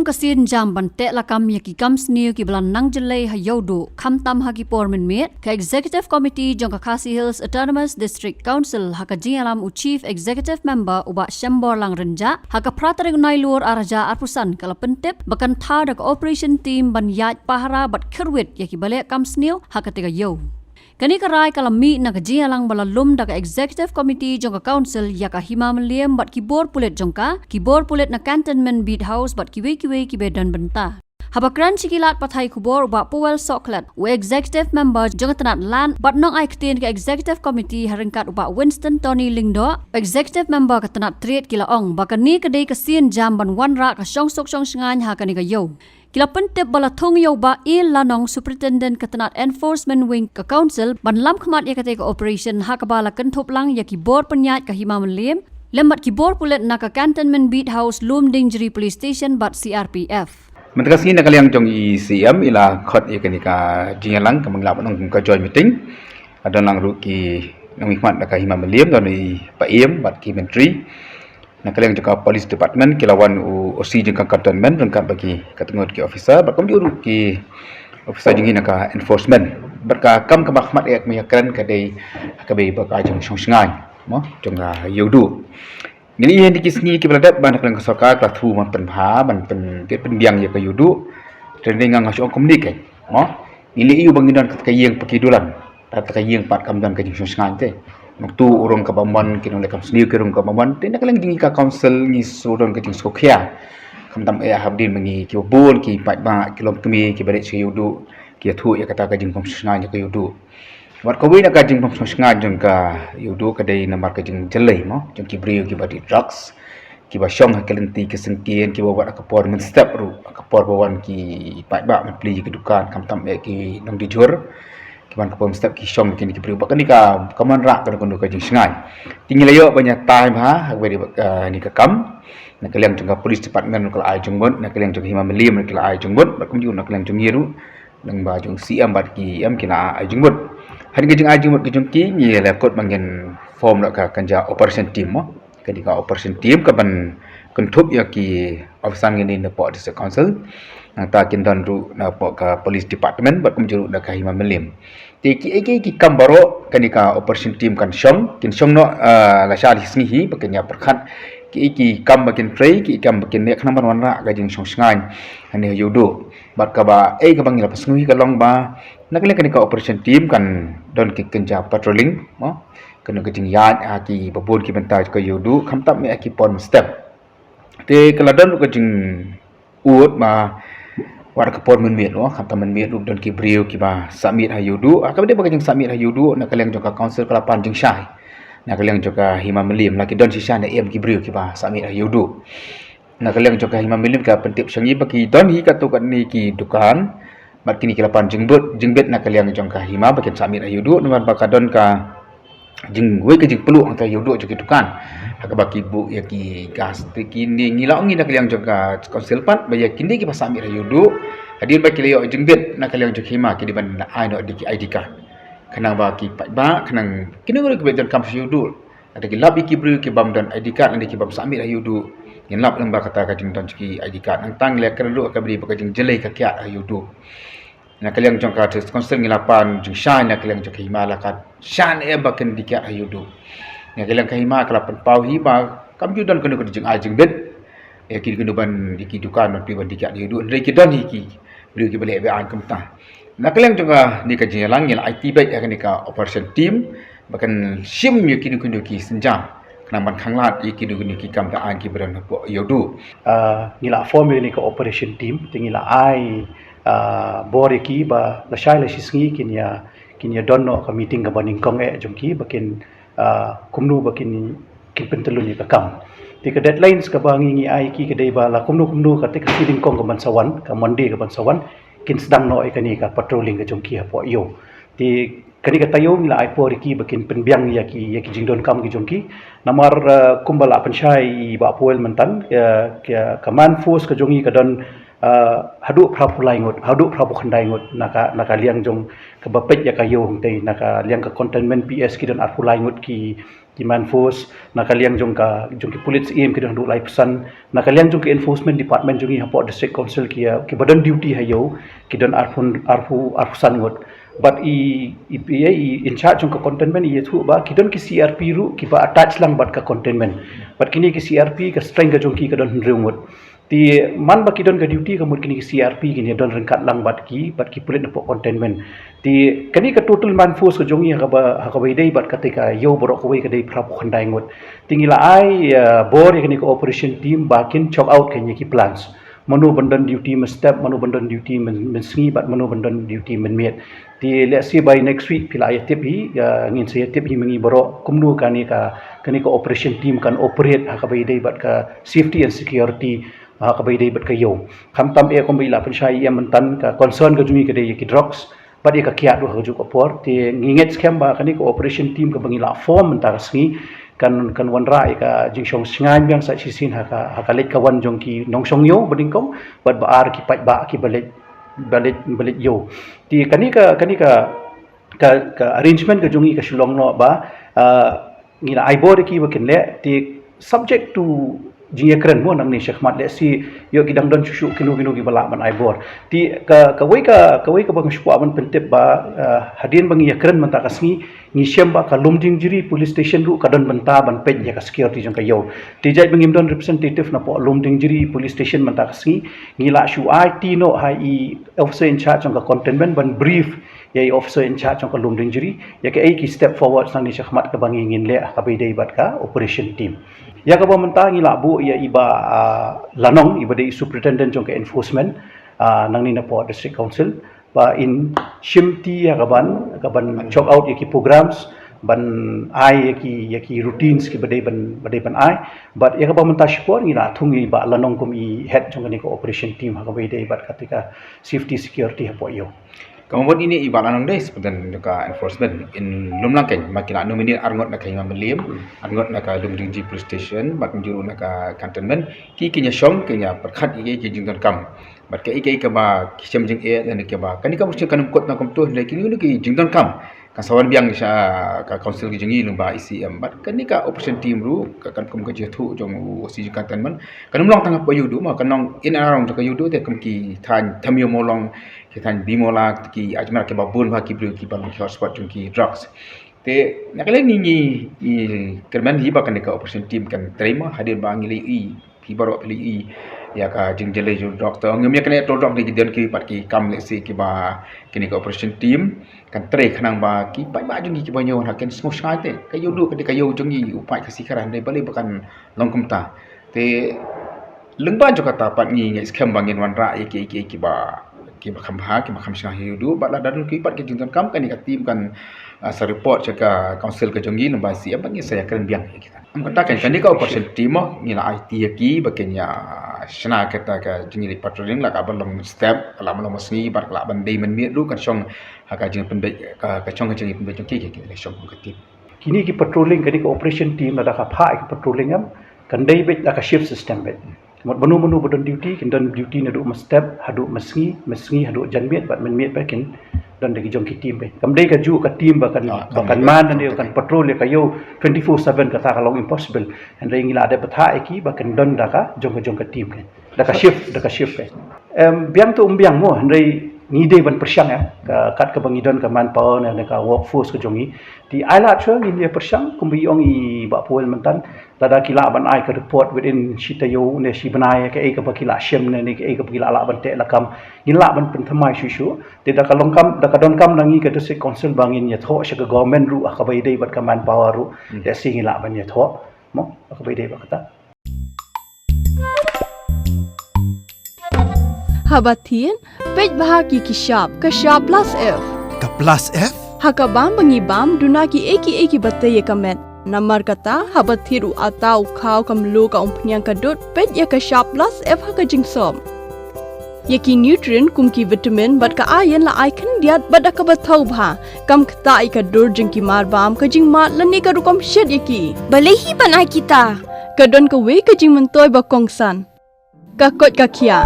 lum kasin jam ban te la kam yaki kam snew ki blan nang jelai ha yodo kham tam ha ki por min met ka executive committee jong ka Khasi Hills Autonomous District Council ha ka jingalam u chief executive member uba shambor lang renja ha ka pratering nai lur araja arpusan kala pentep bakan tha da operation team ban yaj pahara bat khirwit yaki bale kam snew ha ka tega yo Kani karai kalami na kajiya lang balalum daga executive committee jongka council yaka himam liam bat kibor pulet jongka kibor pulet na cantonment beat house bat kiwe kibe dan benta. Habakran cikilat pathai kubor ba powel soklat we executive member jongka tanat lan bat nong ai ktin ke executive committee haringkat uba Winston Tony Lingdo executive member ka tanat triet kila ong bakani kadai kasien jam ban wanra ka song sok song sngany ha kani ka yo. Kila pentep bala thong yo ba il lanong superintendent katanat enforcement wing ka council ban lam khmat ya kate ka operation ha ka bala kan thop lang ya ki bor panyat ka himam lem lembat ki bor pulet na ka cantonment beat house Lumdingri police station bat CRPF Menteri nak kalian jong ICM ila khot ya kenika jingalang ka manglap nong ka join meeting ada lang ruki nang hikmat ka himam lem don i paiem bat ki menteri nak kalian juga police department kilawan OC jengka cantonment rengkat bagi katengot ki officer bakom juru ki officer jengi nak enforcement berka kam kemakmat ek meyakan kadai kabe baka jeng songsengai mo jengka yodu ini yang dikisni ki beladat ban kalian kesoka kelas thu man penha ban pen pendiang ya ke yodu training ngang komunik mo ini iu bangidan kayeng pakidulan ta kayeng pat kam dan ka jeng songsengai te waktu orang kabaman kini oleh kam sendiri orang kabaman dan nak lagi ka council ni surun ke jing skokia kam tam habdin mengi ki bol ki pat ba kilom kemi ki balik si yudu ki thu ya kata ka jing kom snga ke yudu wat ko wina ka jing kom snga jeng ka yudu ka dei namar ka jing jelai mo jeng ki brio ki badi drugs ki ba syong ha kelenti ke sengkien ki ba wat ka por men step ru ka por bawan ki pat ba men pli ki dukan kam tam ki nong dijur kiban kapom step ki syom kini ki beri bakan ni ka kaman rak kan kondo ka jing sngai tinggal ayo banyak time ha hagwe ni ka kam nak kalian jengka police department kala ai jengbot nak kalian jeng himam lim kala ai jengbot bakum ju nak kalian jeng yiru nang ba jeng CM bat ki am kina ai jengbot hari ke jeng ai jengbot ki jeng ki ni la kot bangen form nak ka kanja operation team mo kadi ka operation team ka ban kentup ya ki officer ngini na port district council ta kin dan ru na po ka police department bat kumjuru na ka himam lim ti ki kambaro kanika operation team kan syong kin syong no la sha di sngi bakanya perkhat ki kam bakin tray ki kam bakin nek nambar wanra ga jing syong sngai ane yudo bat ka ba ka bangila pasngi ka long ba nakle kanika operation team kan don ki kenja patrolling mo kena ke jing yard ki babon ki bentar ka yudo kham tap me ki pon step te kala don ka jing uot ma war kapor men miet no kham tamen miet don ki brio ki ba submit hayudu akabde baga jing submit hayudu nak kalian joka council kelapan jing syai nak kalian joka himam lim laki don sisa na em ki brio ki ba submit hayudu nak kalian joka himam lim ka pentip sangi bagi don hi ka to kan ni ki dukan bat kini kelapan jingbet nak kalian joka hima bagian submit hayudu nomor baka don ka jing we ke jing peluk antara yudo joki dukan hak baki bu ya ki gas kini ngilau ngi nak kalian joka council pat baya kini ki pasami yudo hadir baki leo jing bet nak kalian joki hima ki di ban ai no di ID card kanang baki pat ba kanang kini ngore ke beton kam yudo ada ki lab ki bru ki bam dan ID card andi ki bam sami yudo yang lab lembah kata ka jing don ki ID card nang tang le kan lu ka beri baka jing jelai ka kya yudo nak kalian jongka tes konsen ngilapan jing shan nak kalian jongka hima lakat shan bakan dikat ayudu nak kalian ka hima kalapan pau hima kam judan kena jing ai jing bet kini kena ban diki dukan ban ban dikat ayudu ndai kidan hiki beli ki balik an kemtah nak kalian jongka ni ka jing lang ngil IT bet akan ka operation team bahkan sim yu kini kena ki senjam kena ban khanglat iki kini ki kam ta an ki beran po ayudu ngila form ni ka operation team tingila ai bore ki ba la shai la shisngi kinya donno ka meeting ka baning kong jongki bakin kumnu bakin kin pentelun ni ka kam ti ka deadlines ka bangi ngi ai ki ka dei ba la kumnu ka te ka siding kong ka bansawan ka monday ka bansawan kin sedang no kani ka patrolling ka jongki ha po yo ti kani ka tayo nila ai por ki bakin penbiang ya ki jingdon kam ki jongki namar kumbala penshai ba poel mentan ka man force ka jongi ka don hadu prapulai ngot hadu prapu khandai ngot naka liang jong ke bapet ya kayo hongtei naka liang ka containment PS ki dan arpulai ngot ki manforce naka liang jong ki police em ki dan du lai pesan naka liang jong ki enforcement department jong hapo district council ki badan duty hayo ki dan arfusan ngot but in charge jong ka containment ye thu ba ki dan ki CRP ru ki ba attach lang bat ka containment but kini ki CRP ka strength jong ki ka dan ngot ti man ba kidon ka duty ka mud kini CRP kini don rengkat lang bat ki pulit na po containment ti kani ka total man force ka jongi ha ka dei bat katika yo borok ka dei prap khandai ngot tingila ai bor kini ka operation team bakin chok out kini ki plans manu bandan duty men step manu bandan duty men sngi bat manu bandan duty men miet ti let's see by next week pila ayat tip hi ngin saya tip hi mengi borok kumnu kani ka operation team kan operate ha ka dei bat ka safety and security ka dei bat kayo khamtam e kom bila pensyai yang mentan ka concern ka jungi ka dei ki drugs bat e ka kiat do ha ju ko por ti nginget scam ba kani ko operation team ka bangila form mentar sngi kan wan rai ka jingsong sngai yang sa sisin ha ka let ka wan jong ki nong song yo bading kom bat ba ar ki pat ba ki balet yo ti kani ka arrangement ka jungi ka shulong no ba ngina ai bor ki wakin le ti subject to jingya keren mo nang ni syakmat le si yo kidang don cucu kinu ki balak man aibor ti kawai ka bang syukwa man pentep ba hadin bang ya keren man ta kasngi ni syam ba ka lumding jiri police station ru kadon benta ban pet ya ka security jong kayo ti jai bang imdon representative na po lumding jiri police station man ta kasngi ngila shu IT no hai officer in charge jong ka containment ban brief ya officer in charge jong ka lumding jiri ya ka ai ki step forward sang ni syakmat ka bang ingin le ka bidai bat ka operation team ya ka bamenta ngila bu ya iba lanong iba de superintendent jong ka enforcement nang ni na po district council ba in shimti ya kaban chok out ya ki programs ban ai ya ki routines ki badai ban ai but ya ka bamenta shipor ngila thungi ba lanong kum I head jong ni ko operation team ha ka bidai bat katika safety security ha po yo Kemudian ini ibarat nang des pen ka enforcement in lumlang ken makina nominir arngot na kay mamaliam arngot na ka lumding ji police station bat juru na ka cantonment ki kinya shom kinya perkhat ki jington kam bat kai ka ba kisam jing e dan ke ba kani ka mesti kanum kot na kom tu le ki ni ki jington kam ka sawan biang sa ka council ki jingi lumba ICM bat kani ka operation team ru ka kan kum ka jethu jong si cantonment kanum long tangap pa yudu ma kanong in around ka yudu te kum ki than thamyo molong ki than bimola ki ajmar ke babun ba ki bru ki balong hotspot jong ki drugs te nakale ni kerman hi ba kan ka operation team kan terima hadir ba ngili ki baro pili ya ka jingjele jo doktor ngem ya kene to dok ni den ki pat ki kam le si ki ba kini ka operation team kan tre khanang ba ki pai ba jong ki ba nyo ha ken smooth ngai te ka yo du ka de ka yo jong ni upai ka si karan dei bale bakan longkum ta te lengba jo kata pat ni ngai scam bangin wan ra ki ba kham ha ki ba kham sha hi du ba la dan ki pat ki jington kam kan ni ka team kan sa report ka council ka jong ni lomba si apa ni saya keren biang kita am kata kan ni ka operation team ni la IT ki ba ken ya shna kata ka jingi patrolling la ka balong step la malong masni bar la ban dei men mi ru kan song ha ka jing penbe ka chong ka jingi penbe jong ki le song ka team kini ki patrolling kani ka operation team la ka pha ki patrolling am kan dei bet la ka shift system bet mot banu bodon duty kin don duty na do step hadu masngi hadu janmiet bat men miet bakin don dagi jong ki team be kam dei ka ju ka team ba kan man ne kan patrol ya kayo 24/7 ka ta kalong impossible and dei ngila ada patha eki ba kan don da ka jong ka team kan da ka shift be biang tu biang mo dei ni dei ban persyang ya kat ka bangidon ka manpower ne ka workforce ka jongi di ala chua ni dia persyang kumbi ong I ba puel mentan tada kila ban ai ka report within shitayo ne shi banai ka e ka bakila shem ne ni ka e ka bakila la ban te la kam ngila ban pen thamai shu te da ka long kam da ka don kam nangi ka district council bangin ya tho sha ka government ru ka bai dei bat ka manpower ru ya si ngila ban ya tho mo ka bai dei ba kata Habatin, pej bahagi kishap, kashap plus F. Ka plus F? Hakabam bangibam dunaki eki batay kamet. Namar kata habathiru atau kau kamlu ka umpnyang kadut pej ya kashap plus F haka jingsom. Yaki nutrient kumki vitamin bat ka ayan la icon diat bat ka bathau bha. Kam kata ika dur jingki marbam ka jing mat lani ka rukom shed yaki. Balehi banai kita. Kadon ka we ka jing mentoy ba kongsan. Ka kot ka kia.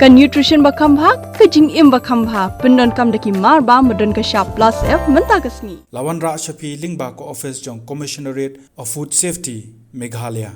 ka nutrition bakam bha ka jing im bakam bha pendon kam daki mar ba madon ka sharp plus f menta kasni Lawan Ra Shafi Lingba ko office jong Commissionerate of Food Safety Meghalaya